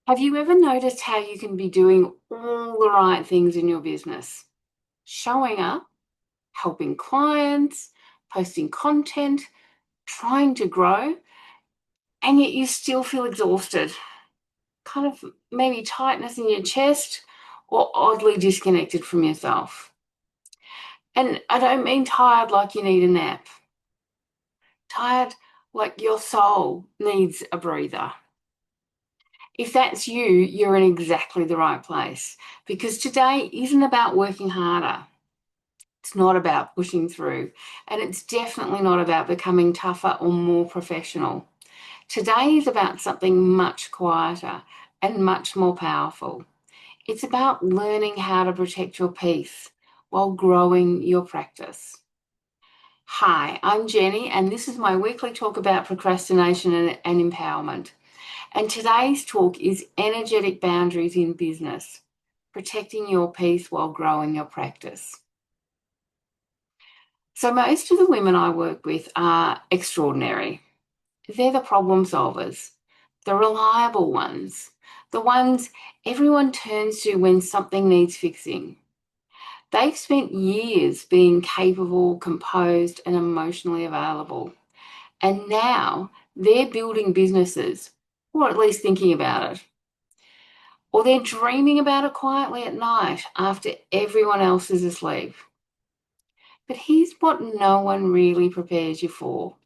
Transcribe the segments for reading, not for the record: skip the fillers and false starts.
Have you ever noticed how you can be doing all the right things in your business? Showing up, helping clients, posting content, trying to grow, and yet you still feel exhausted, kind of maybe tightness in your chest or oddly disconnected from yourself. And I don't mean tired like you need a nap, tired like your soul needs a breather. If that's you, you're in exactly the right place because today isn't about working harder. It's not about pushing through, and it's definitely not about becoming tougher or more professional. Today is about something much quieter and much more powerful. It's about learning how to protect your peace while growing your practice. Hi, I'm Jenny, and this is my weekly talk about procrastination and empowerment. And today's talk is energetic boundaries in business, protecting your peace while growing your practice. So, most of the women I work with are extraordinary. They're the problem solvers, the reliable ones, the ones everyone turns to when something needs fixing. They've spent years being capable, composed, and emotionally available. And now they're building businesses, or at least thinking about it. Or they're dreaming about it quietly at night after everyone else is asleep. But here's what no one really prepares you for.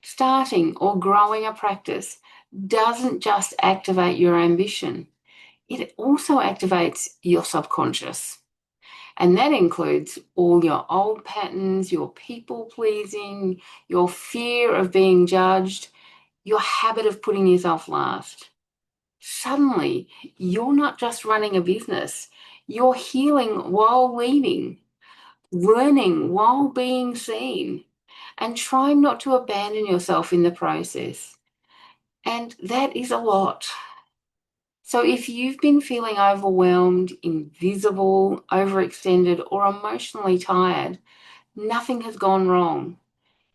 Starting or growing a practice doesn't just activate your ambition, it also activates your subconscious. And that includes all your old patterns, your people pleasing, your fear of being judged, your habit of putting yourself last. Suddenly, you're not just running a business, you're healing while leading, learning while being seen, and trying not to abandon yourself in the process. And that is a lot. So if you've been feeling overwhelmed, invisible, overextended, or emotionally tired, nothing has gone wrong.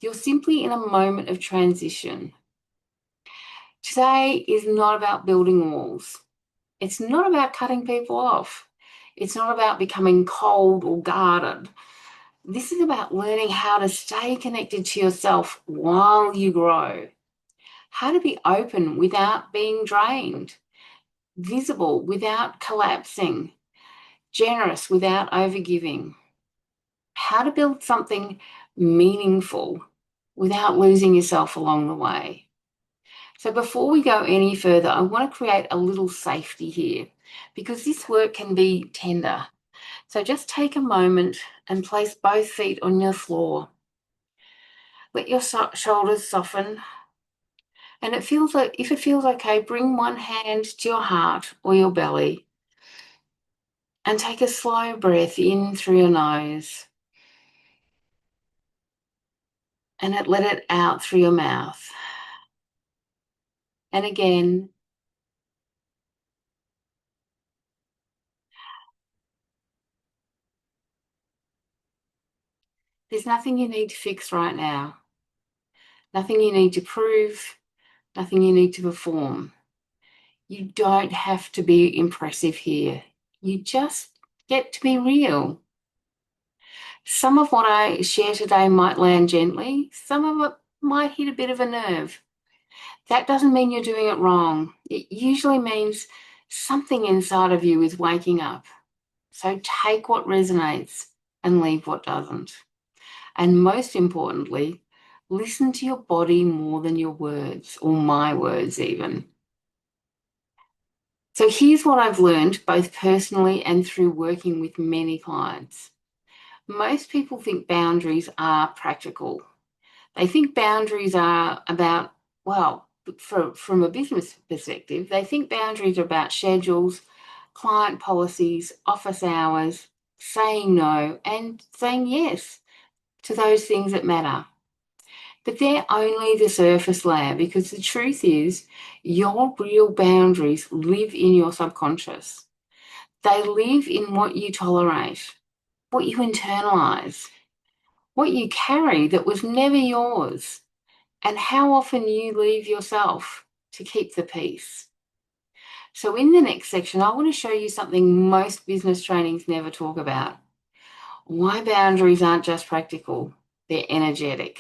You're simply in a moment of transition. Today is not about building walls. It's not about cutting people off. It's not about becoming cold or guarded. This is about learning how to stay connected to yourself while you grow, how to be open without being drained, visible without collapsing, generous without overgiving, how to build something meaningful without losing yourself along the way. So before we go any further, I want to create a little safety here because this work can be tender. So just take a moment and place both feet on your floor. Let your shoulders soften. And if it feels okay, bring one hand to your heart or your belly and take a slow breath in through your nose and let it out through your mouth. And again, there's nothing you need to fix right now, nothing you need to prove, nothing you need to perform. You don't have to be impressive here. You just get to be real. Some of what I share today might land gently, some of it might hit a bit of a nerve. That doesn't mean you're doing it wrong. It usually means something inside of you is waking up. So take what resonates and leave what doesn't. And most importantly, listen to your body more than your words, or my words even. So here's what I've learned, both personally and through working with many clients. Most people think boundaries are practical. They think boundaries are about, well, from a business perspective, they think boundaries are about schedules, client policies, office hours, saying no, and saying yes to those things that matter. But they're only the surface layer because the truth is your real boundaries live in your subconscious. They live in what you tolerate, what you internalize, what you carry that was never yours, and how often you leave yourself to keep the peace. So in the next section, I want to show you something most business trainings never talk about. Why boundaries aren't just practical, they're energetic.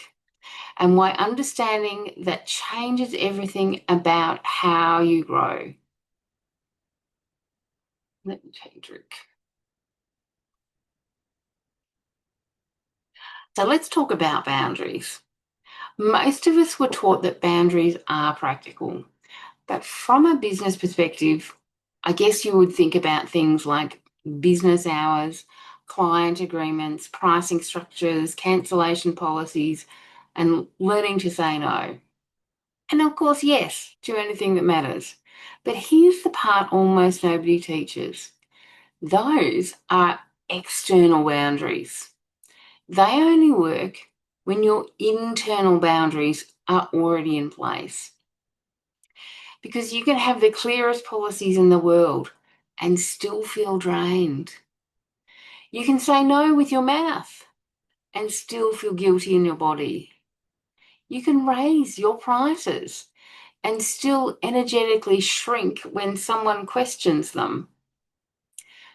And why understanding that changes everything about how you grow. Let me change Rick. So let's talk about boundaries. Most of us were taught that boundaries are practical, but from a business perspective, I guess you would think about things like business hours, client agreements, pricing structures, cancellation policies, and learning to say no. And of course, yes, do anything that matters. But here's the part almost nobody teaches. Those are external boundaries. They only work when your internal boundaries are already in place. Because you can have the clearest policies in the world and still feel drained. You can say no with your mouth and still feel guilty in your body. You can raise your prices and still energetically shrink when someone questions them.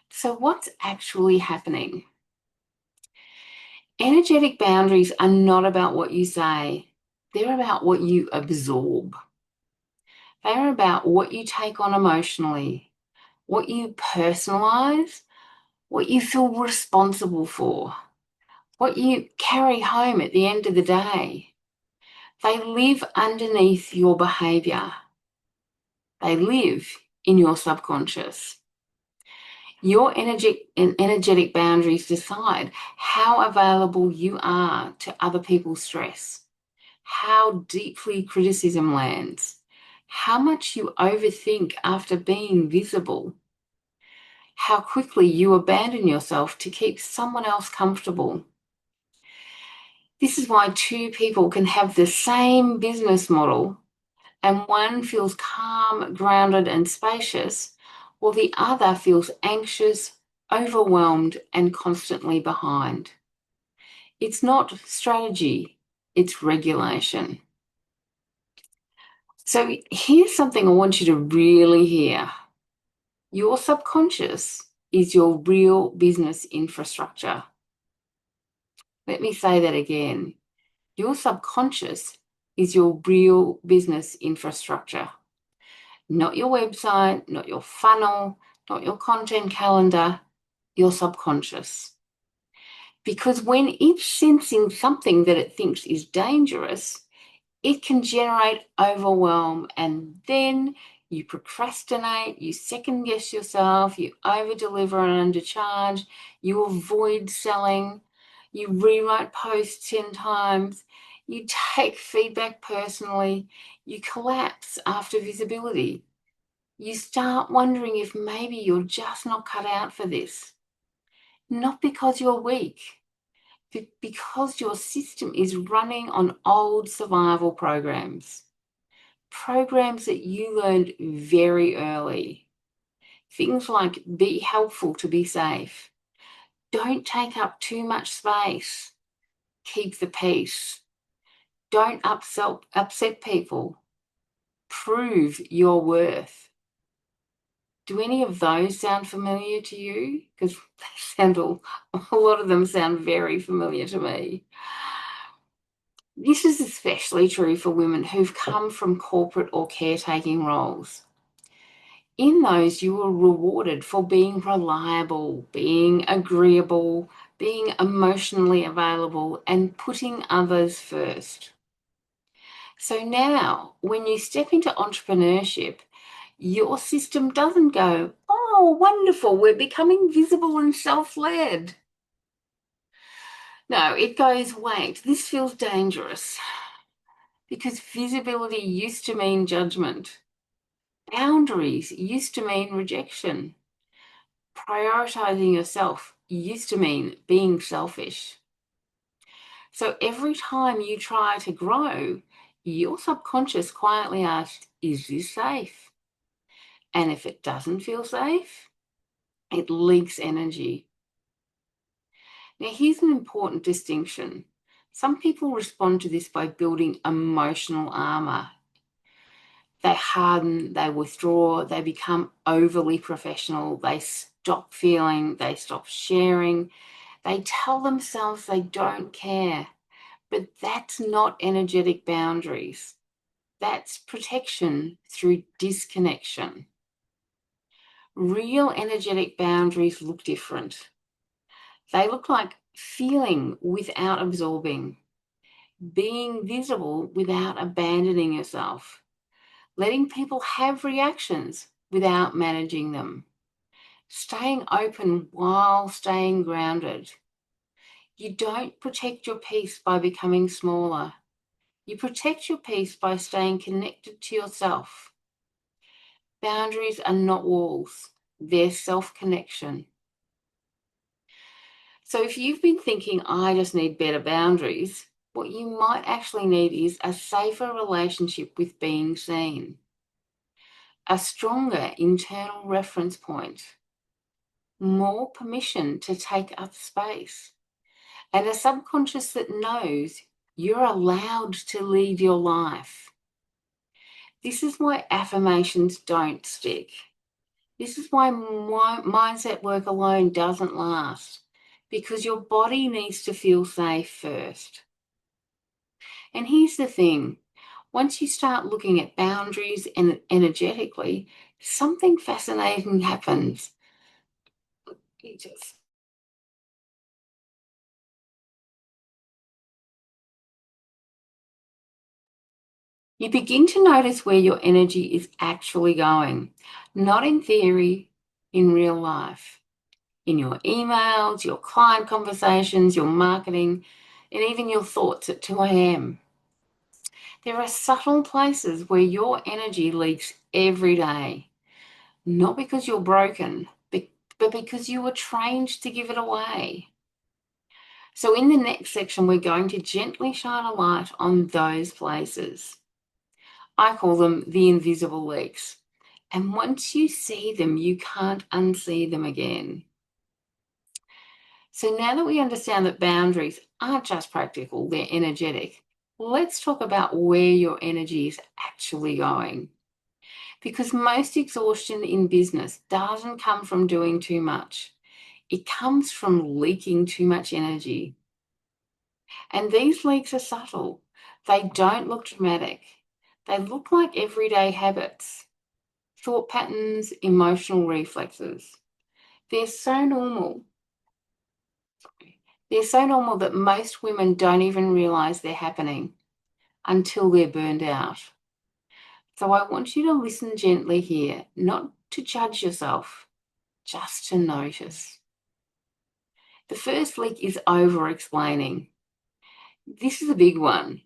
So, what's actually happening? Energetic boundaries are not about what you say, they're about what you absorb. They're about what you take on emotionally, what you personalize, what you feel responsible for, what you carry home at the end of the day. They live underneath your behavior. They live in your subconscious. Your energetic boundaries decide how available you are to other people's stress, how deeply criticism lands, how much you overthink after being visible, how quickly you abandon yourself to keep someone else comfortable. This is why two people can have the same business model and one feels calm, grounded, and spacious, while the other feels anxious, overwhelmed, and constantly behind. It's not strategy, it's regulation. So here's something I want you to really hear. Your subconscious is your real business infrastructure. Let me say that again. Your subconscious is your real business infrastructure. Not your website, not your funnel, not your content calendar, your subconscious. Because when it's sensing something that it thinks is dangerous, it can generate overwhelm, and then you procrastinate, you second guess yourself, you over deliver and undercharge, you avoid selling, you rewrite posts 10 times, you take feedback personally, you collapse after visibility. You start wondering if maybe you're just not cut out for this. Not because you're weak, but because your system is running on old survival programs. Programs that you learned very early. Things like be helpful to be safe. Don't take up too much space. Keep the peace. Don't upset people. Prove your worth. Do any of those sound familiar to you? Because a lot of them sound very familiar to me. This is especially true for women who've come from corporate or caretaking roles. In those, you are rewarded for being reliable, being agreeable, being emotionally available, and putting others first. So now, when you step into entrepreneurship, your system doesn't go, oh, wonderful, we're becoming visible and self-led. No, it goes, wait, this feels dangerous. Because visibility used to mean judgment. Boundaries used to mean rejection. Prioritizing yourself used to mean being selfish. So every time you try to grow, your subconscious quietly asks, is this safe? And if it doesn't feel safe, it leaks energy. Now, here's an important distinction. Some people respond to this by building emotional armor. They harden, they withdraw, they become overly professional, they stop feeling, they stop sharing, they tell themselves they don't care. But that's not energetic boundaries. That's protection through disconnection. Real energetic boundaries look different. They look like feeling without absorbing, being visible without abandoning yourself, letting people have reactions without managing them, staying open while staying grounded. You don't protect your peace by becoming smaller. You protect your peace by staying connected to yourself. Boundaries are not walls, they're self-connection. So if you've been thinking, I just need better boundaries, what you might actually need is a safer relationship with being seen, a stronger internal reference point, more permission to take up space, and a subconscious that knows you're allowed to lead your life. This is why affirmations don't stick. This is why mindset work alone doesn't last, because your body needs to feel safe first. And here's the thing, once you start looking at boundaries and energetically, something fascinating happens. You begin to notice where your energy is actually going, not in theory, in real life, in your emails, your client conversations, your marketing, and even your thoughts at 2 a.m. There are subtle places where your energy leaks every day, not because you're broken, but because you were trained to give it away. So in the next section, we're going to gently shine a light on those places. I call them the invisible leaks. And once you see them, you can't unsee them again. So now that we understand that boundaries aren't just practical, they're energetic, let's talk about where your energy is actually going. Because most exhaustion in business doesn't come from doing too much. It comes from leaking too much energy. And these leaks are subtle. They don't look dramatic. They look like everyday habits, thought patterns, emotional reflexes. They're so normal. They're so normal that most women don't even realize they're happening until they're burned out. So I want you to listen gently here, not to judge yourself, just to notice. The first leak is over-explaining. This is a big one.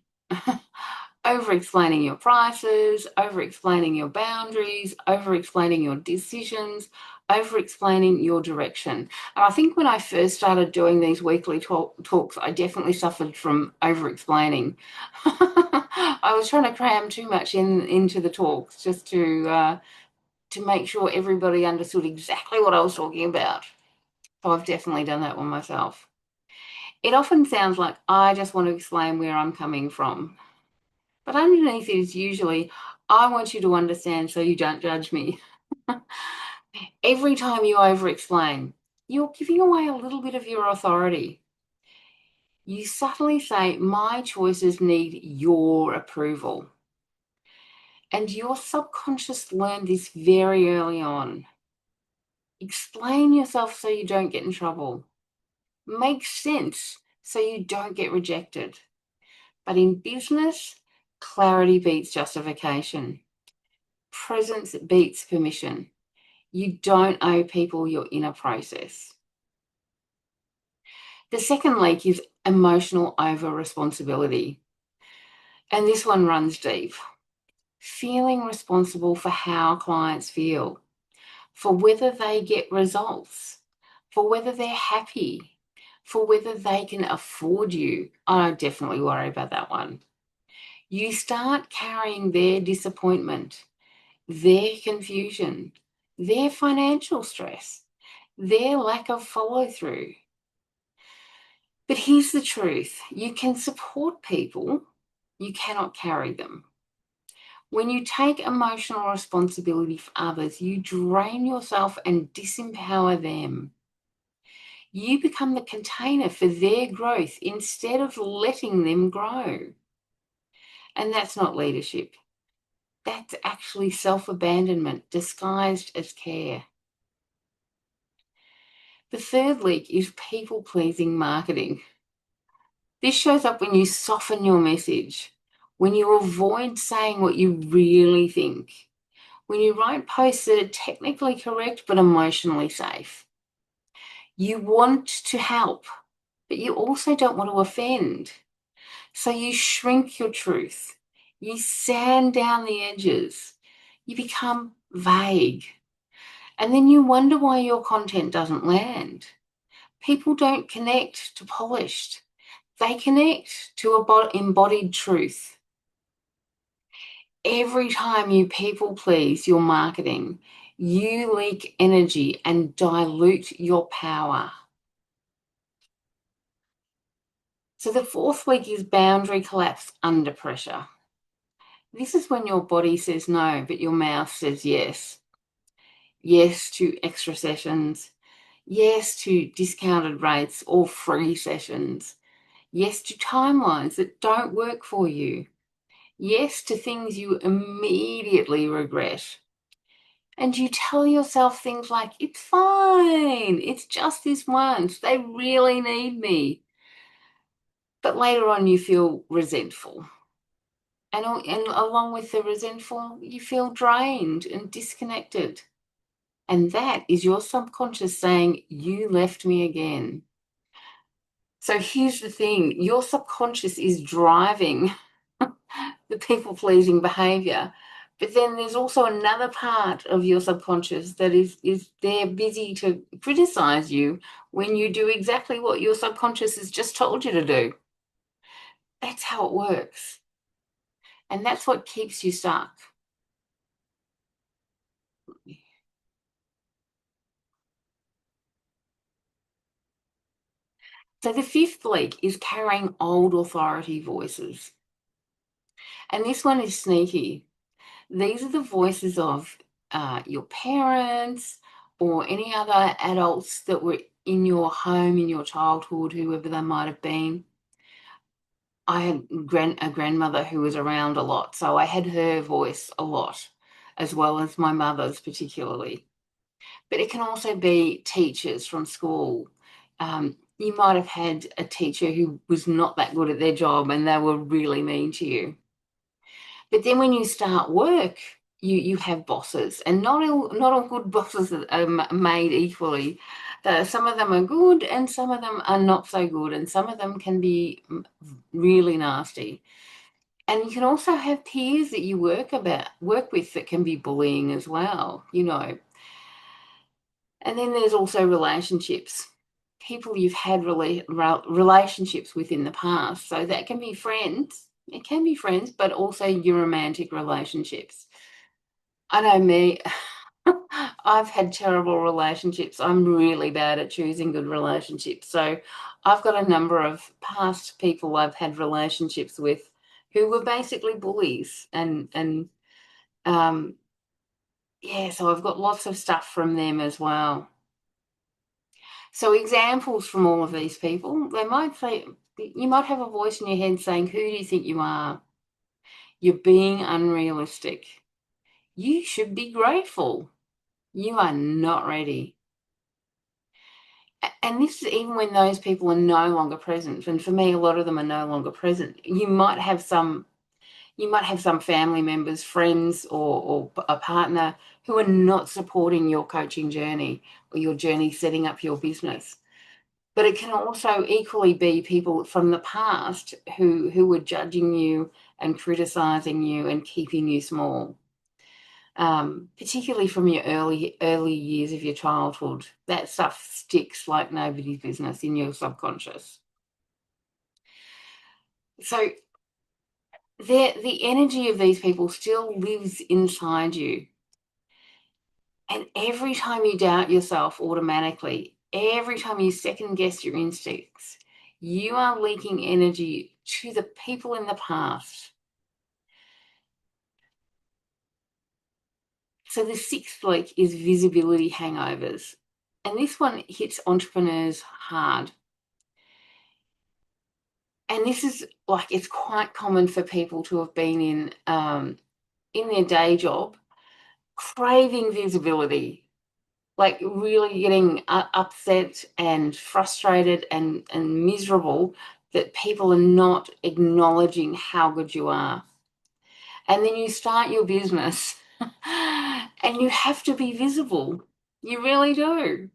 Over-explaining your prices, over-explaining your boundaries, over-explaining your decisions, over-explaining your direction. And I think when I first started doing these weekly talks, I definitely suffered from over-explaining. I was trying to cram too much into the talks just to make sure everybody understood exactly what I was talking about. So I've definitely done that one myself. It often sounds like I just want to explain where I'm coming from. But underneath it is usually, I want you to understand so you don't judge me. Every time you over-explain, you're giving away a little bit of your authority. You subtly say, my choices need your approval. And your subconscious learned this very early on. Explain yourself so you don't get in trouble. Make sense so you don't get rejected. But in business, clarity beats justification. Presence beats permission. You don't owe people your inner process. The second leak is emotional over-responsibility. And this one runs deep. Feeling responsible for how clients feel, for whether they get results, for whether they're happy, for whether they can afford you. I definitely worry about that one. You start carrying their disappointment, their confusion, their financial stress, their lack of follow-through. But here's the truth. You can support people, you cannot carry them. When you take emotional responsibility for others, you drain yourself and disempower them. You become the container for their growth instead of letting them grow. And that's not leadership. That's actually self-abandonment disguised as care. The third leak is people-pleasing marketing. This shows up when you soften your message, when you avoid saying what you really think, when you write posts that are technically correct but emotionally safe. You want to help, but you also don't want to offend. So you shrink your truth. You sand down the edges. You become vague. And then you wonder why your content doesn't land. People don't connect to polished. They connect to embodied truth. Every time you people please your marketing, you leak energy and dilute your power. So the fourth leak is boundary collapse under pressure. This is when your body says no, but your mouth says yes. Yes to extra sessions. Yes to discounted rates or free sessions. Yes to timelines that don't work for you. Yes to things you immediately regret. And you tell yourself things like, it's fine, it's just this once, they really need me. But later on you feel resentful. And along with the resentful, you feel drained and disconnected. And that is your subconscious saying, you left me again. So here's the thing, your subconscious is driving the people-pleasing behavior. But then there's also another part of your subconscious that is there busy to criticize you when you do exactly what your subconscious has just told you to do. That's how it works. And that's what keeps you stuck. So the fifth leak is carrying old authority voices. And this one is sneaky. These are the voices of your parents or any other adults that were in your home, in your childhood, whoever they might have been. I had a grandmother who was around a lot, so I had her voice a lot, as well as my mother's particularly. But it can also be teachers from school. You might have had a teacher who was not that good at their job and they were really mean to you. But then when you start work, you have bosses, and not all good bosses are made equally. Some of them are good, and some of them are not so good, and some of them can be really nasty. And you can also have peers that you work with that can be bullying as well, you know. And then there's also relationships, people you've had relationships with in the past. So that can be friends. It can be friends, but also your romantic relationships. I know me, I've had terrible relationships. I'm really bad at choosing good relationships. So I've got a number of past people I've had relationships with who were basically bullies. And yeah, so I've got lots of stuff from them as well. So examples from all of these people, they might say, you might have a voice in your head saying, who do you think you are? You're being unrealistic. You should be grateful. You are not ready. And this is even when those people are no longer present. And for me, a lot of them are no longer present. You might have some family members, friends, or a partner who are not supporting your coaching journey or your journey setting up your business. But it can also equally be people from the past who were judging you and criticizing you and keeping you small. Particularly from your early years of your childhood. That stuff sticks like nobody's business in your subconscious. So the energy of these people still lives inside you. And every time you doubt yourself automatically, every time you second guess your instincts, you are leaking energy to the people in the past. So the sixth leak is visibility hangovers. And this one hits entrepreneurs hard. And this is like, it's quite common for people to have been in their day job, craving visibility, like really getting upset and frustrated and miserable that people are not acknowledging how good you are. And then you start your business and you have to be visible. You really do.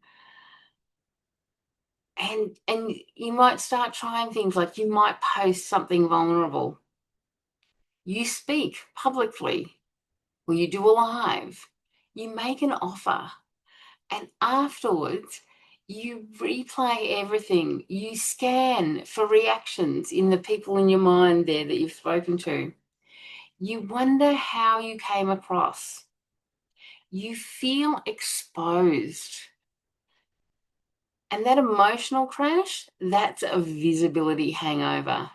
And you might start trying things like you might post something vulnerable. You speak publicly, or you do a live. You make an offer. And afterwards, you replay everything. You scan for reactions in the people in your mind there that you've spoken to. You wonder how you came across. You feel exposed. And that emotional crash, that's a visibility hangover.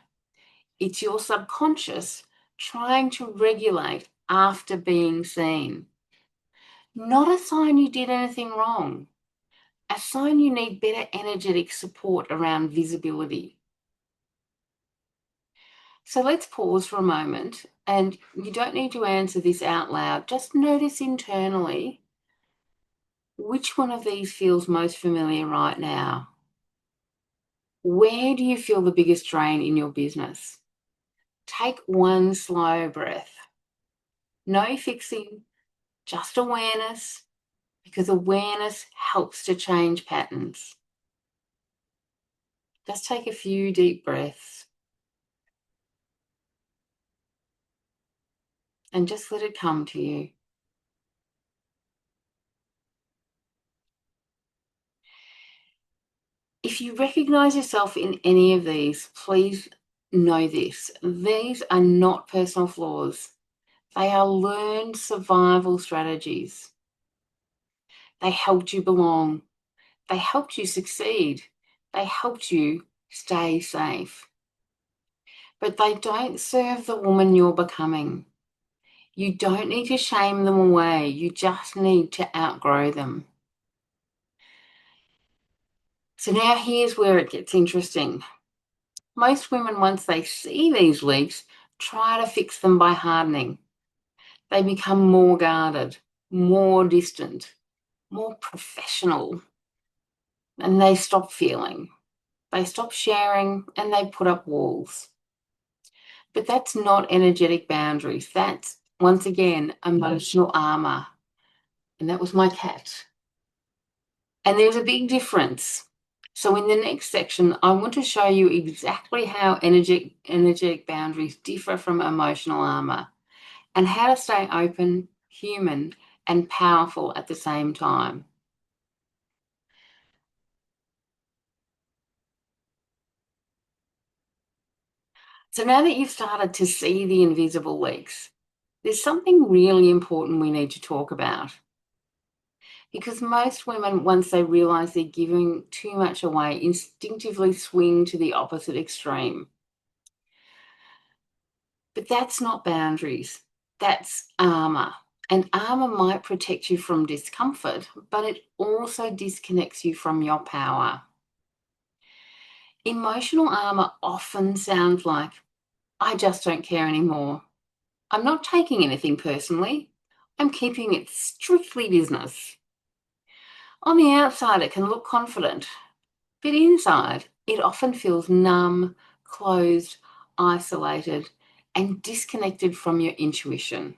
It's your subconscious trying to regulate after being seen. Not a sign you did anything wrong. A sign you need better energetic support around visibility. So let's pause for a moment, and you don't need to answer this out loud. Just notice internally which one of these feels most familiar right now. Where do you feel the biggest drain in your business? Take one slow breath. No fixing, just awareness, because awareness helps to change patterns. Just take a few deep breaths and just let it come to you. If you recognize yourself in any of these, please know this. These are not personal flaws. They are learned survival strategies. They helped you belong. They helped you succeed. They helped you stay safe. But they don't serve the woman you're becoming. You don't need to shame them away. You just need to outgrow them. So now here's where it gets interesting. Most women, once they see these leaks, try to fix them by hardening. They become more guarded, more distant, more professional, and they stop feeling. They stop sharing and they put up walls. But that's not energetic boundaries. That's, once again, emotional armor. And that was my cat. And there's a big difference. So in the next section, I want to show you exactly how energetic boundaries differ from emotional armor and how to stay open, human, and powerful at the same time. So now that you've started to see the invisible leaks, there's something really important we need to talk about. Because most women, once they realize they're giving too much away, instinctively swing to the opposite extreme. But that's not boundaries, that's armor. And armor might protect you from discomfort, but it also disconnects you from your power. Emotional armor often sounds like, I just don't care anymore. I'm not taking anything personally. I'm keeping it strictly business. On the outside, it can look confident, but inside, it often feels numb, closed, isolated, and disconnected from your intuition.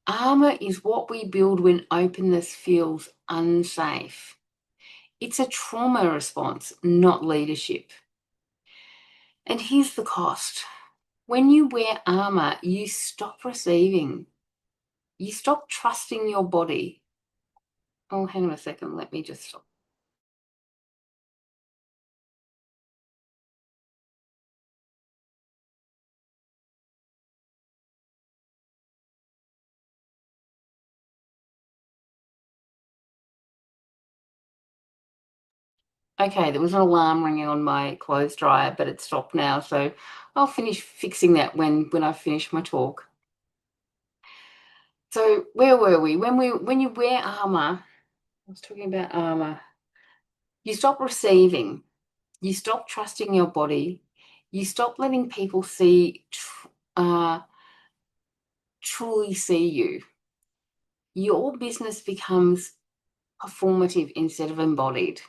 Armor is what we build when openness feels unsafe. It's a trauma response, not leadership. And here's the cost. When you wear armor, you stop receiving. You stop trusting your body. Oh, hang on a second. Let me just stop. Okay, there was an alarm ringing on my clothes dryer, but it stopped now. So I'll finish fixing that when I finish my talk. So where were we? When you wear armor, I was talking about armor, you stop receiving, you stop trusting your body, you stop letting people truly see you. Your business becomes performative instead of embodied.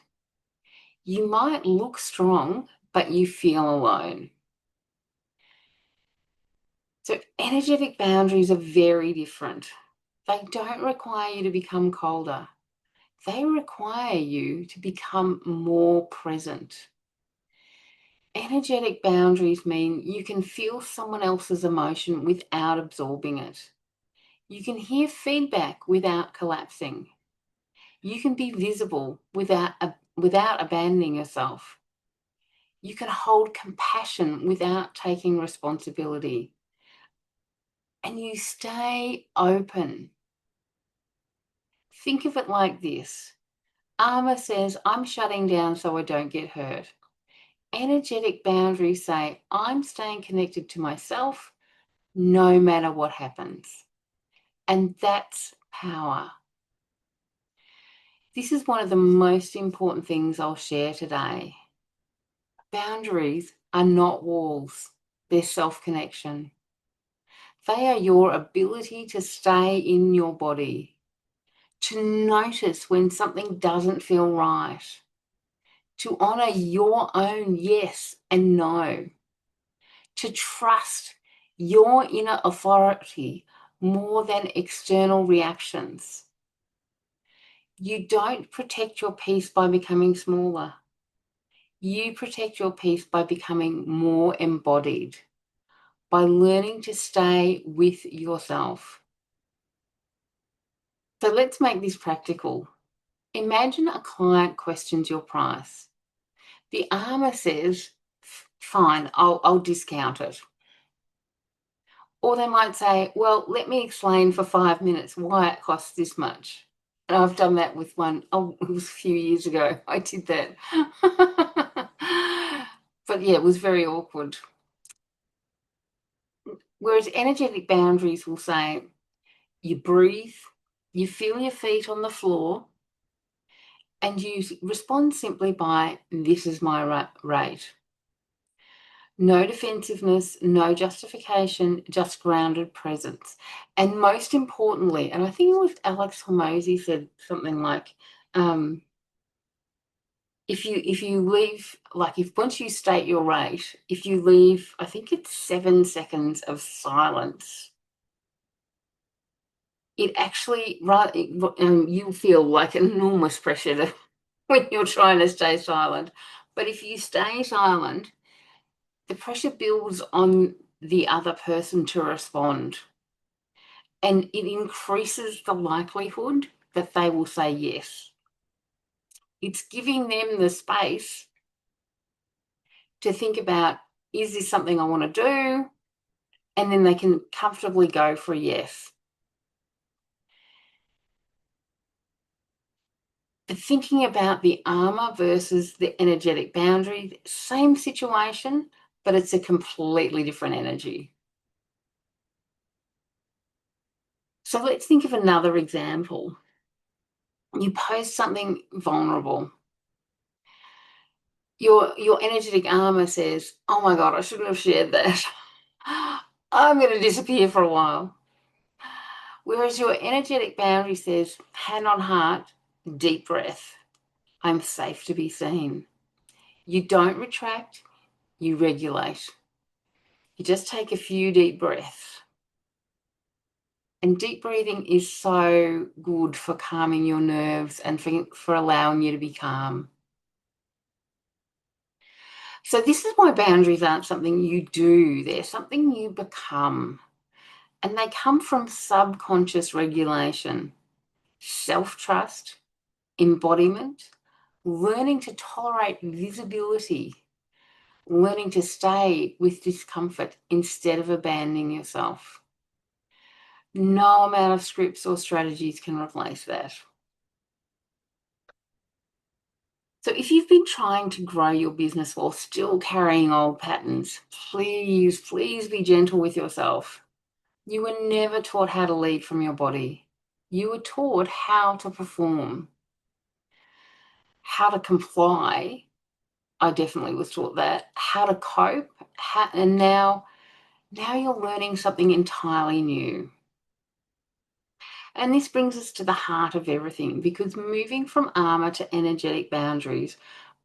You might look strong, but you feel alone. So energetic boundaries are very different. They don't require you to become colder. They require you to become more present. Energetic boundaries mean you can feel someone else's emotion without absorbing it. You can hear feedback without collapsing. You can be visible without abandoning yourself. You can hold compassion without taking responsibility. And you stay open. Think of it like this. Armor says, I'm shutting down so I don't get hurt. Energetic boundaries say, I'm staying connected to myself no matter what happens. And that's power. This is one of the most important things I'll share today. Boundaries are not walls, they're self-connection. They are your ability to stay in your body, to notice when something doesn't feel right, to honor your own yes and no, to trust your inner authority more than external reactions. You don't protect your peace by becoming smaller. You protect your peace by becoming more embodied, by learning to stay with yourself. So let's make this practical. Imagine a client questions your price. The armor says, fine, I'll discount it. Or they might say, well, let me explain for 5 minutes why it costs this much. And I've done that with one, it was a few years ago. I did that. But yeah, it was very awkward. Whereas energetic boundaries will say, you breathe, you feel your feet on the floor, and you respond simply by, this is my rate. No defensiveness, no justification, just grounded presence. And most importantly, and I think it was Alex Hormozy said something like, if you leave, like if once you state your rate, if you leave, I think it's 7 seconds of silence, it actually, you feel like enormous pressure to, when you're trying to stay silent. But if you stay silent, the pressure builds on the other person to respond. And it increases the likelihood that they will say yes. It's giving them the space to think about, is this something I want to do? And then they can comfortably go for a yes. But thinking about the armor versus the energetic boundary, same situation, but it's a completely different energy. So let's think of another example. You post something vulnerable. Your energetic armor says, oh my God, I shouldn't have shared that. I'm going to disappear for a while. Whereas your energetic boundary says, hand on heart, deep breath. I'm safe to be seen. You don't retract, you regulate. You just take a few deep breaths. And deep breathing is so good for calming your nerves and for allowing you to be calm. So this is why boundaries aren't something you do, they're something you become. And they come from subconscious regulation, self-trust, embodiment, learning to tolerate visibility, learning to stay with discomfort instead of abandoning yourself. No amount of scripts or strategies can replace that. So if you've been trying to grow your business while still carrying old patterns, please be gentle with yourself. You were never taught how to lead from your body. You were taught how to perform, how to comply. I definitely was taught that. How to cope, and now you're learning something entirely new. And this brings us to the heart of everything, because moving from armor to energetic boundaries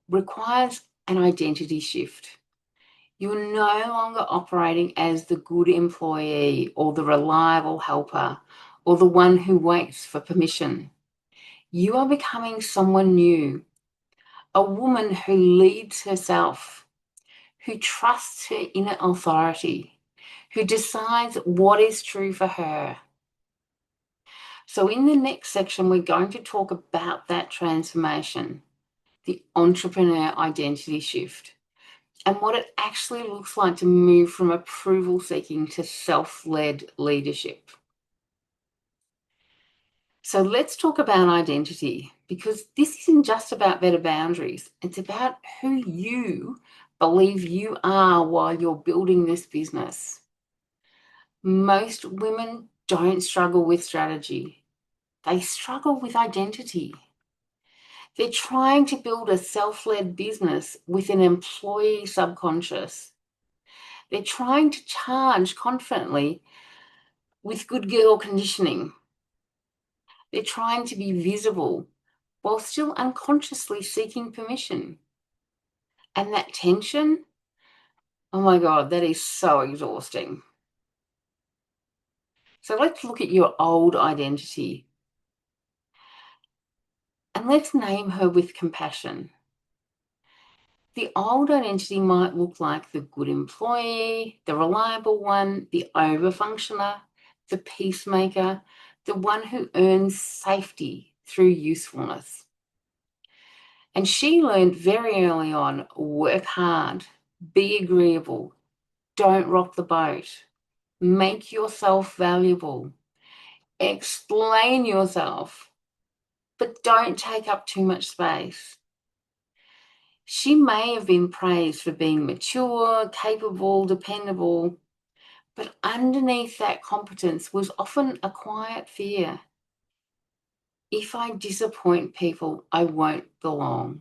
requires an identity shift. You're no longer operating as the good employee or the reliable helper or the one who waits for permission. You are becoming someone new, a woman who leads herself, who trusts her inner authority, who decides what is true for her. So in the next section, we're going to talk about that transformation, the entrepreneur identity shift, and what it actually looks like to move from approval seeking to self-led leadership. So let's talk about identity, because this isn't just about better boundaries. It's about who you believe you are while you're building this business. Most women don't struggle with strategy. They struggle with identity. They're trying to build a self-led business with an employee subconscious. They're trying to charge confidently with good girl conditioning. They're trying to be visible while still unconsciously seeking permission. And that tension, oh my God, that is so exhausting. So let's look at your old identity. And let's name her with compassion. The old identity might look like the good employee, the reliable one, the overfunctioner, the peacemaker, the one who earns safety through usefulness. And she learned very early on, work hard, be agreeable, don't rock the boat, make yourself valuable, explain yourself, but don't take up too much space. She may have been praised for being mature, capable, dependable, but underneath that competence was often a quiet fear. If I disappoint people, I won't belong.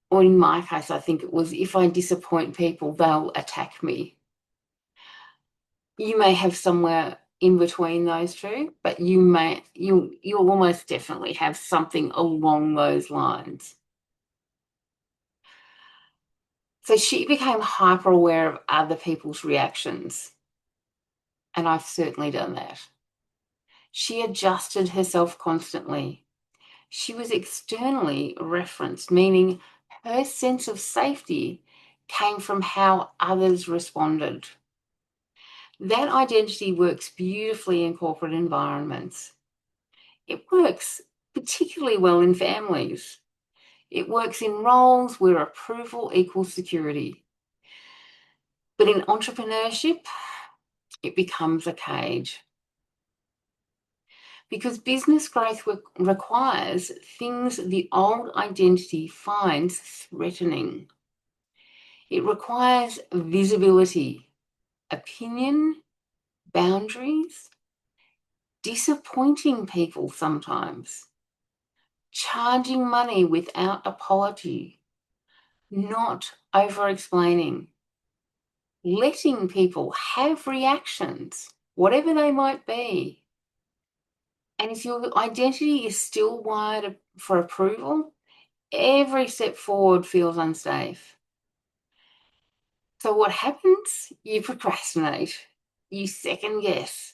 Or in my case, I think it was, if I disappoint people, they'll attack me. You may have somewhere in between those two, but you'll almost definitely have something along those lines. So she became hyper aware of other people's reactions. And I've certainly done that. She adjusted herself constantly. She was externally referenced, meaning her sense of safety came from how others responded. That identity works beautifully in corporate environments. It works particularly well in families. It works in roles where approval equals security. But in entrepreneurship, it becomes a cage. Because business growth requires things the old identity finds threatening. It requires visibility, opinion, boundaries, disappointing people sometimes, charging money without apology, not over-explaining, letting people have reactions, whatever they might be. And if your identity is still wired for approval, every step forward feels unsafe. So what happens? You procrastinate, you second guess,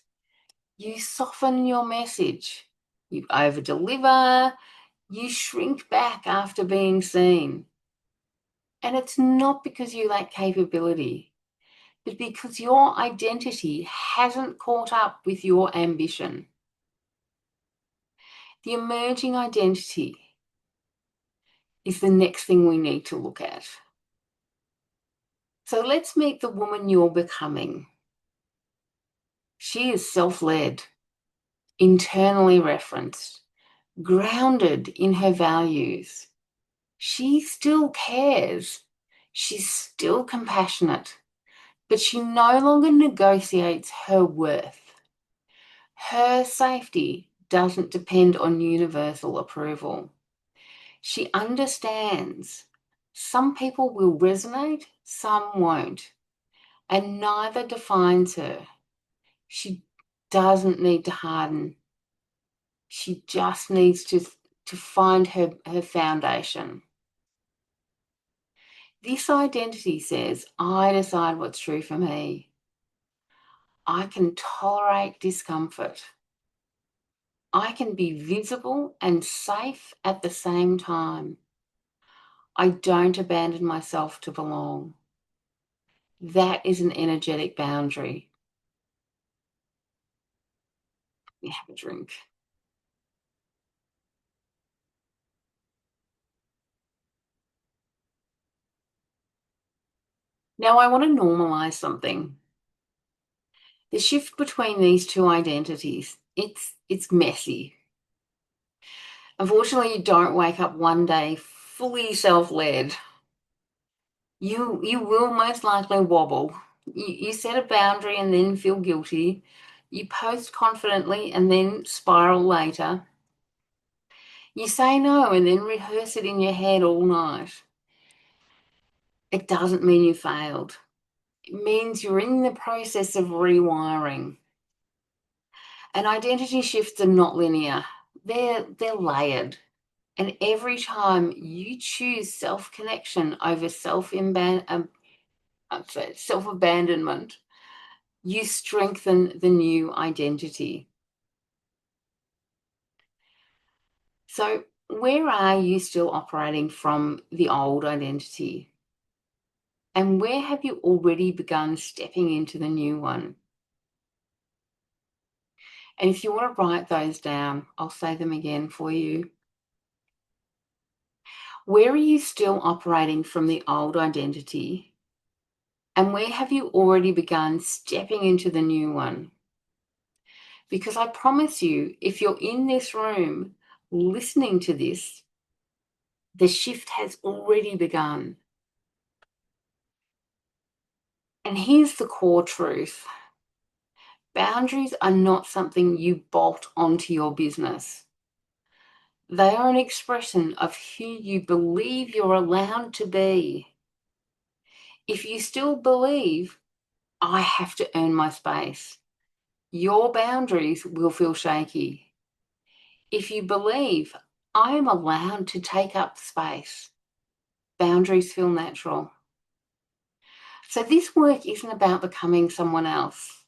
you soften your message, you over-deliver, you shrink back after being seen. And it's not because you lack capability, but because your identity hasn't caught up with your ambition. The emerging identity is the next thing we need to look at. So let's meet the woman you're becoming. She is self-led, internally referenced, grounded in her values. She still cares. She's still compassionate, but she no longer negotiates her worth. Her safety doesn't depend on universal approval. She understands some people will resonate, some won't, and neither defines her. She doesn't need to harden. She just needs to find her foundation. This identity says, I decide what's true for me. I can tolerate discomfort. I can be visible and safe at the same time. I don't abandon myself to belong. That is an energetic boundary. You have a drink. Now I want to normalize something. The shift between these two identities, it's messy. Unfortunately, you don't wake up one day fully self-led. You will most likely wobble. You set a boundary and then feel guilty. You post confidently and then spiral later. You say no and then rehearse it in your head all night. It doesn't mean you failed. It means you're in the process of rewiring. And identity shifts are not linear. They're layered. And every time you choose self-connection over self-abandonment, you strengthen the new identity. So where are you still operating from the old identity? And where have you already begun stepping into the new one? And if you want to write those down, I'll say them again for you. Where are you still operating from the old identity? And where have you already begun stepping into the new one? Because I promise you, if you're in this room listening to this, the shift has already begun. And here's the core truth. Boundaries are not something you bolt onto your business. They are an expression of who you believe you're allowed to be. If you still believe, I have to earn my space, your boundaries will feel shaky. If you believe, I am allowed to take up space, boundaries feel natural. So this work isn't about becoming someone else.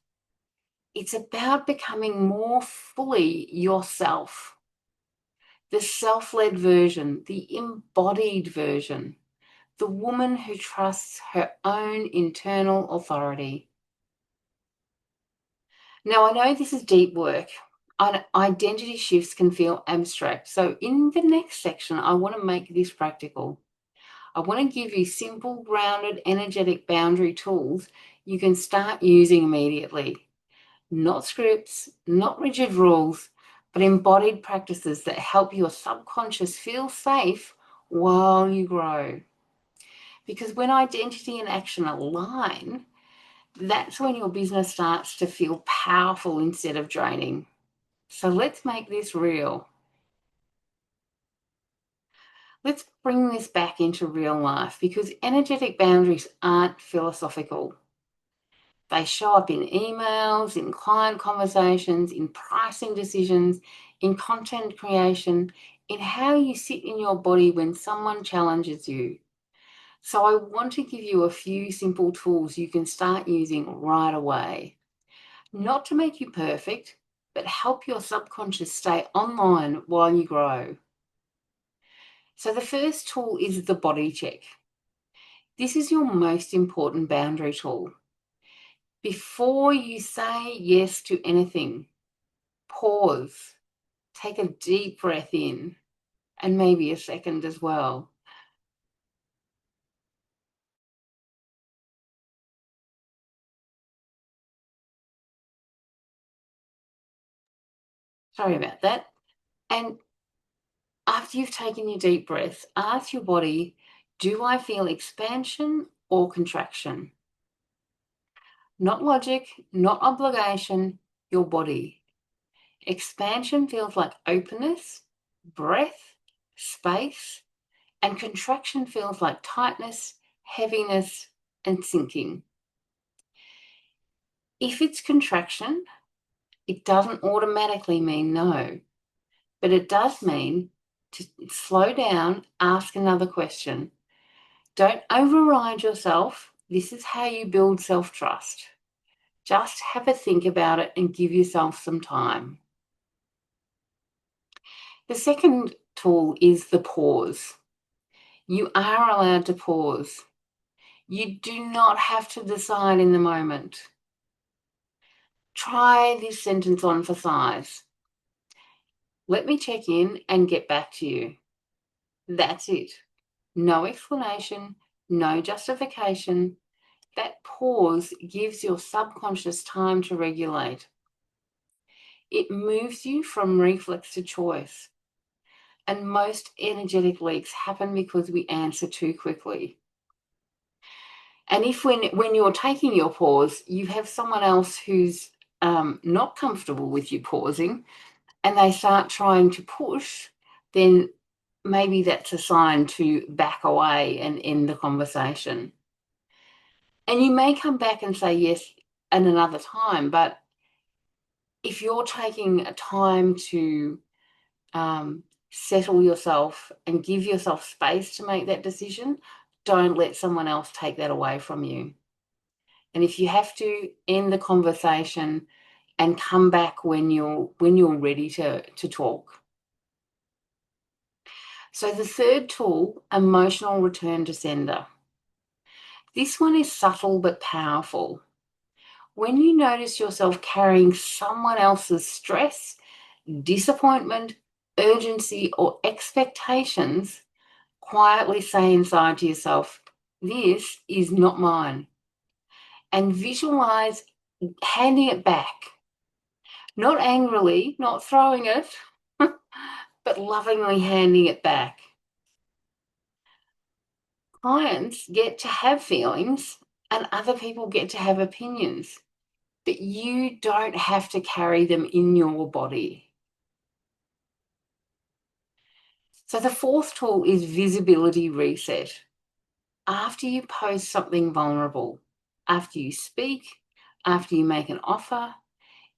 It's about becoming more fully yourself. The self-led version, the embodied version, the woman who trusts her own internal authority. Now, I know this is deep work. Identity shifts can feel abstract. So in the next section, I want to make this practical. I want to give you simple, grounded, energetic boundary tools you can start using immediately. Not scripts, not rigid rules, but embodied practices that help your subconscious feel safe while you grow. Because when identity and action align, that's when your business starts to feel powerful instead of draining. So let's make this real. Let's bring this back into real life because energetic boundaries aren't philosophical. They show up in emails, in client conversations, in pricing decisions, in content creation, in how you sit in your body when someone challenges you. So I want to give you a few simple tools you can start using right away. Not to make you perfect, but help your subconscious stay online while you grow. So the first tool is the body check. This is your most important boundary tool. Before you say yes to anything, pause, take a deep breath in, and maybe a second as well. Sorry about that. And after you've taken your deep breath, ask your body, do I feel expansion or contraction? not logic, not obligation, your body. Expansion feels like openness, breath, space, and contraction feels like tightness, heaviness, and sinking. If it's contraction, it doesn't automatically mean no, but it does mean to slow down, ask another question. Don't override yourself. This is how you build self-trust. Just have a think about it and give yourself some time. The second tool is the pause. You are allowed to pause. You do not have to decide in the moment. Try this sentence on for size. Let me check in and get back to you. That's it. No explanation, no justification. That pause gives your subconscious time to regulate. It moves you from reflex to choice. And most energetic leaks happen because we answer too quickly. And if when you're taking your pause, you have someone else who's not comfortable with you pausing and they start trying to push, then maybe that's a sign to back away and end the conversation. And you may come back and say yes at another time, but if you're taking a time to settle yourself and give yourself space to make that decision, don't let someone else take that away from you. And if you have to end the conversation and come back when you're ready to talk. So the third tool, emotional return to sender. This one is subtle but powerful. When you notice yourself carrying someone else's stress, disappointment, urgency, or expectations, quietly say inside to yourself, this is not mine. And visualize handing it back. Not angrily, not throwing it, but lovingly handing it back. Clients get to have feelings and other people get to have opinions, but you don't have to carry them in your body. So the fourth tool is visibility reset. After you post something vulnerable, after you speak, after you make an offer,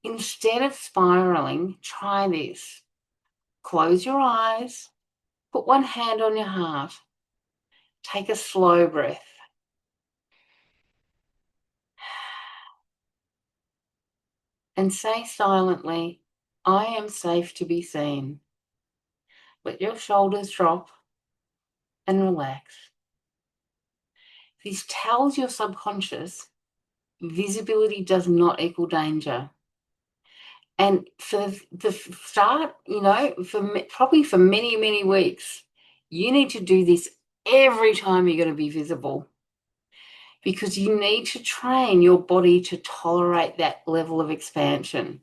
instead of spiraling, try this. Close your eyes, put one hand on your heart, take a slow breath. And say silently, I am safe to be seen. Let your shoulders drop and relax. This tells your subconscious visibility does not equal danger. And for the start, probably for many, many weeks, you need to do this every time you're going to be visible because you need to train your body to tolerate that level of expansion.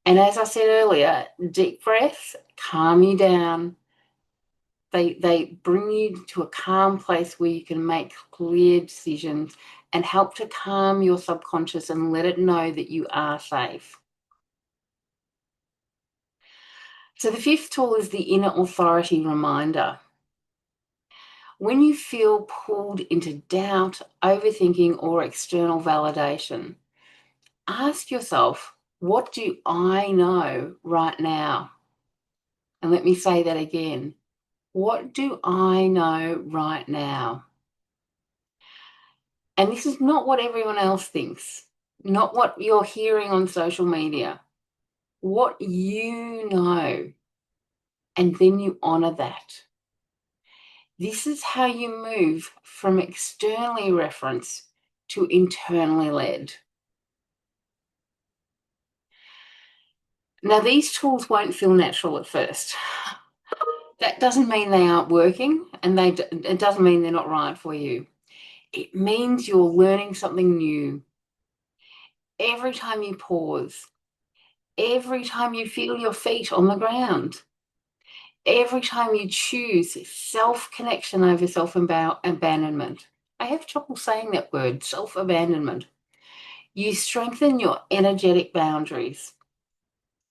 And as I said earlier, deep breaths calm you down. They bring you to a calm place where you can make clear decisions and help to calm your subconscious and let it know that you are safe. So the fifth tool is the inner authority reminder. When you feel pulled into doubt, overthinking, or external validation, ask yourself, what do I know right now? And let me say that again. What do I know right now? And this is not what everyone else thinks, not what you're hearing on social media, what you know. And then you honor that. This is how you move from externally referenced to internally led. Now, these tools won't feel natural at first. That doesn't mean they aren't working, and it doesn't mean they're not right for you. It means you're learning something new. Every time you pause, every time you feel your feet on the ground, every time you choose self-connection over self-abandonment. I have trouble saying that word, self-abandonment. You strengthen your energetic boundaries.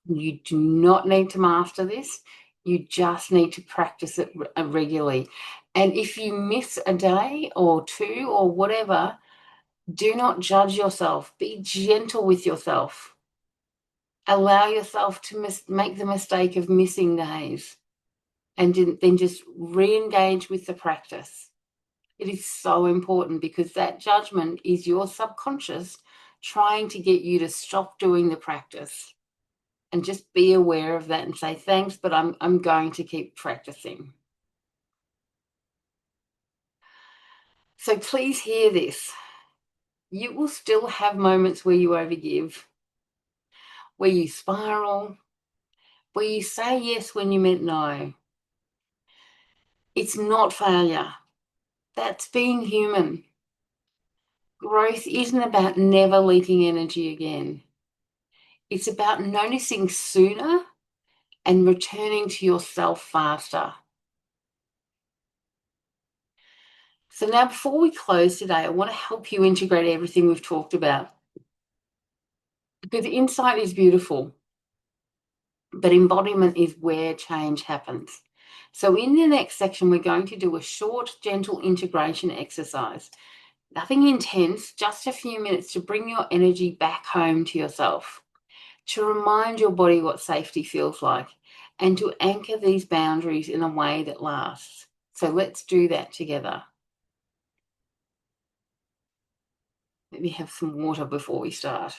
You do not need to master this. You just need to practice it regularly. And if you miss a day or two or whatever, do not judge yourself. Be gentle with yourself. Allow yourself to make the mistake of missing days and then just re-engage with the practice. It is so important because that judgment is your subconscious trying to get you to stop doing the practice. And just be aware of that and say, thanks, but I'm going to keep practicing. So please hear this. You will still have moments where you overgive, where you spiral, where you say yes when you meant no. It's not failure. That's being human. Growth isn't about never leaking energy again. It's about noticing sooner and returning to yourself faster. So now before we close today, I want to help you integrate everything we've talked about. Because insight is beautiful, but embodiment is where change happens. So in the next section, we're going to do a short, gentle integration exercise. Nothing intense, just a few minutes to bring your energy back home to yourself, to remind your body what safety feels like, and to anchor these boundaries in a way that lasts. So let's do that together. Let me have some water before we start.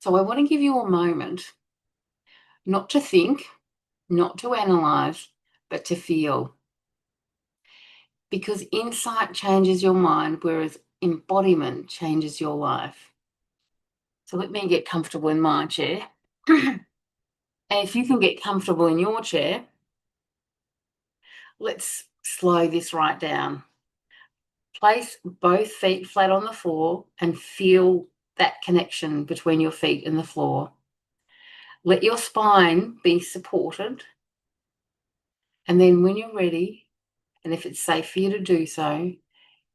So I want to give you a moment, not to think, not to analyze, but to feel. Because insight changes your mind, whereas embodiment changes your life. So let me get comfortable in my chair. And if you can get comfortable in your chair, let's slow this right down. Place both feet flat on the floor and feel that connection between your feet and the floor. Let your spine be supported. And then when you're ready, and if it's safe for you to do so,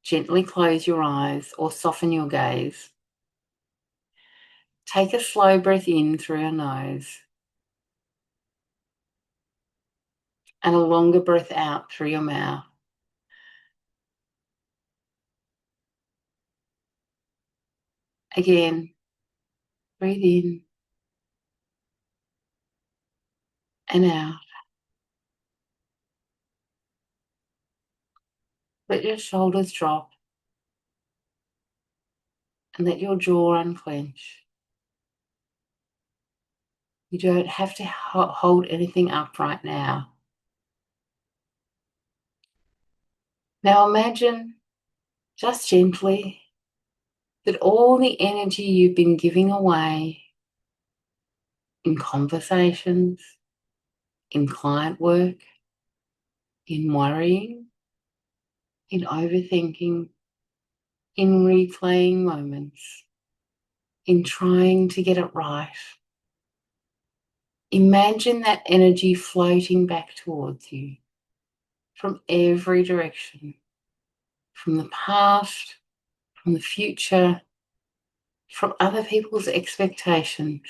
gently close your eyes or soften your gaze. Take a slow breath in through your nose and a longer breath out through your mouth. Again, breathe in and out. Let your shoulders drop and let your jaw unclench. You don't have to hold anything up right now. Now imagine, just gently, that all the energy you've been giving away in conversations, in client work, in worrying, in overthinking, in replaying moments, in trying to get it right. Imagine that energy floating back towards you from every direction, from the past, from the future, from other people's expectations.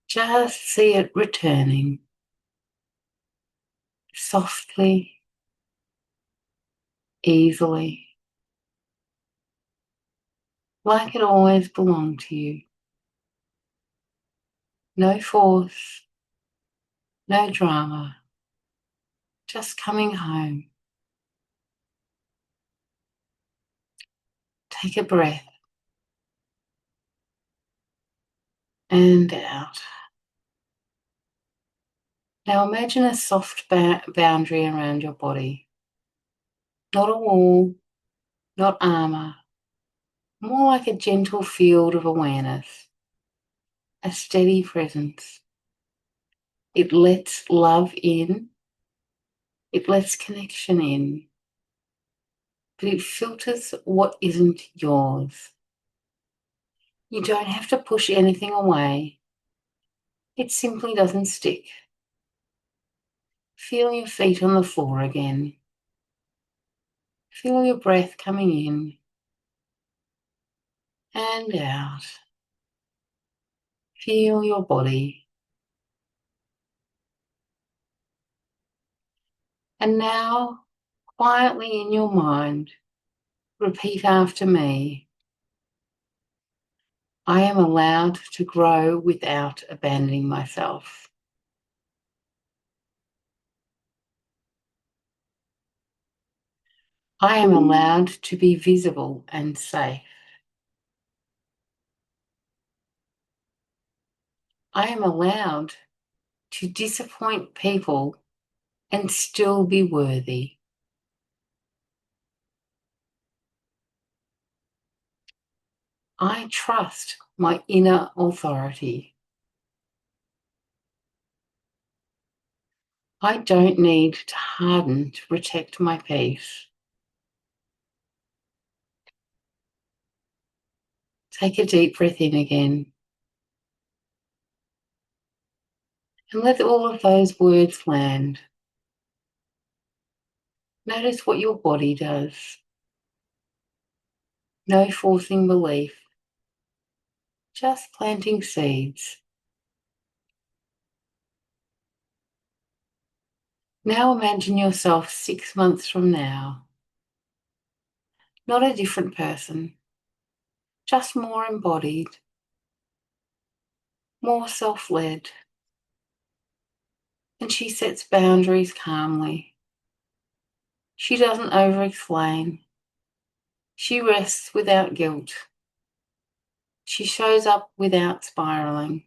Just see it returning softly, easily, like it always belonged to you. No force, no drama, just coming home. Take a breath and out. Now imagine a soft boundary around your body. Not a wall, not armor, more like a gentle field of awareness, a steady presence. It lets love in, it lets connection in, but it filters what isn't yours. You don't have to push anything away. It simply doesn't stick. Feel your feet on the floor again. Feel your breath coming in and out. Feel your body. And now, quietly in your mind, repeat after me. I am allowed to grow without abandoning myself. I am allowed to be visible and safe. I am allowed to disappoint people and still be worthy. I trust my inner authority. I don't need to harden to protect my peace. Take a deep breath in again and let all of those words land. Notice what your body does. No forcing belief, just planting seeds. Now imagine yourself 6 months from now, not a different person, just more embodied, more self-led. And she sets boundaries calmly. She doesn't over-explain. She rests without guilt. She shows up without spiraling.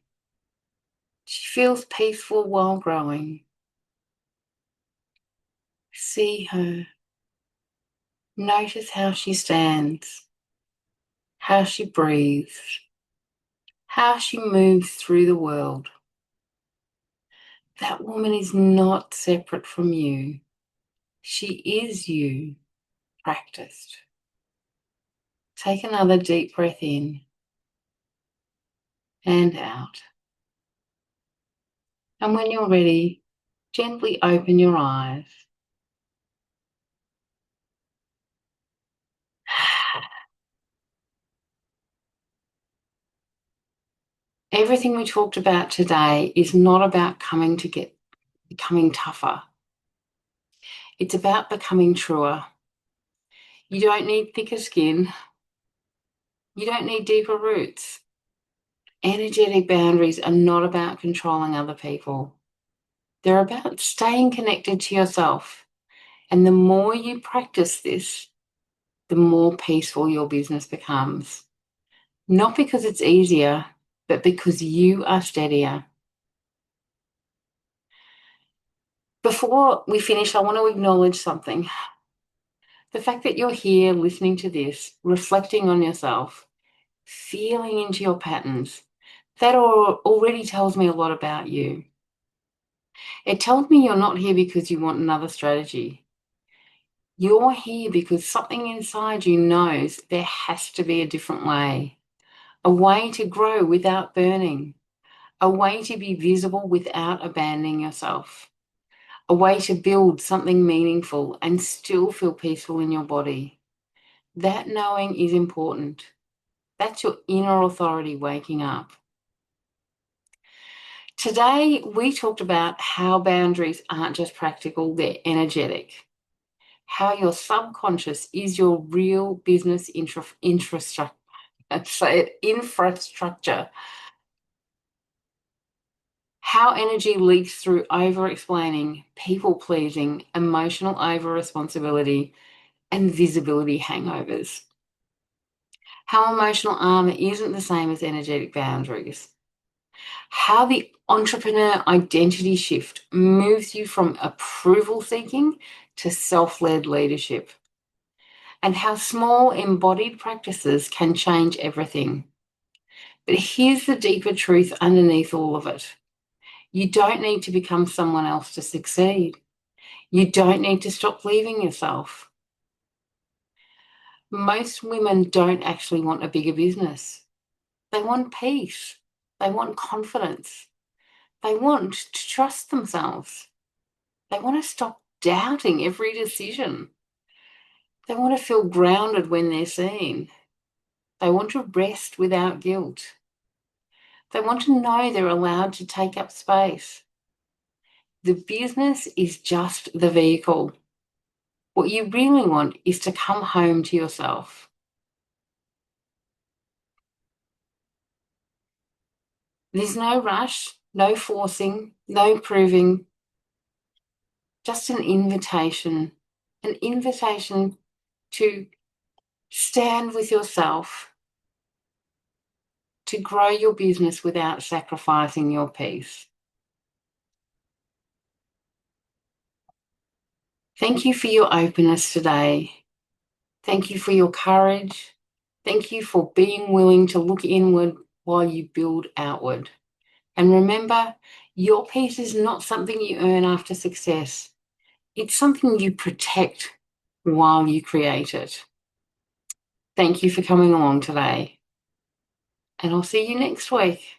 She feels peaceful while growing. See her. Notice how she stands, how she breathes, how she moves through the world. That woman is not separate from you. She is you, practiced. Take another deep breath in and out. And when you're ready, gently open your eyes. Everything we talked about today is not about becoming tougher. It's about becoming truer. You don't need thicker skin. You don't need deeper roots. Energetic boundaries are not about controlling other people. They're about staying connected to yourself. And the more you practice this, the more peaceful your business becomes. Not because it's easier, but because you are steadier. Before we finish, I want to acknowledge something. The fact that you're here listening to this, reflecting on yourself, feeling into your patterns, that already tells me a lot about you. It tells me you're not here because you want another strategy. You're here because something inside you knows there has to be a different way, a way to grow without burning, a way to be visible without abandoning yourself, a way to build something meaningful and still feel peaceful in your body. That knowing is important. That's your inner authority waking up. Today, we talked about how boundaries aren't just practical, they're energetic. How your subconscious is your real business infrastructure. Infrastructure. How energy leaks through over-explaining, people-pleasing, emotional over-responsibility, and visibility hangovers. How emotional armor isn't the same as energetic boundaries. How the entrepreneur identity shift moves you from approval seeking to self-led leadership. And how small embodied practices can change everything. But here's the deeper truth underneath all of it. You don't need to become someone else to succeed. You don't need to stop believing yourself. Most women don't actually want a bigger business. They want peace. They want confidence. They want to trust themselves. They want to stop doubting every decision. They want to feel grounded when they're seen. They want to rest without guilt. They want to know they're allowed to take up space. The business is just the vehicle. What you really want is to come home to yourself. There's no rush, no forcing, no proving, just an invitation to stand with yourself, to grow your business without sacrificing your peace. Thank you for your openness today. Thank you for your courage. Thank you for being willing to look inward while you build outward. And remember, your peace is not something you earn after success. It's something you protect while you create it. Thank you for coming along today. And I'll see you next week.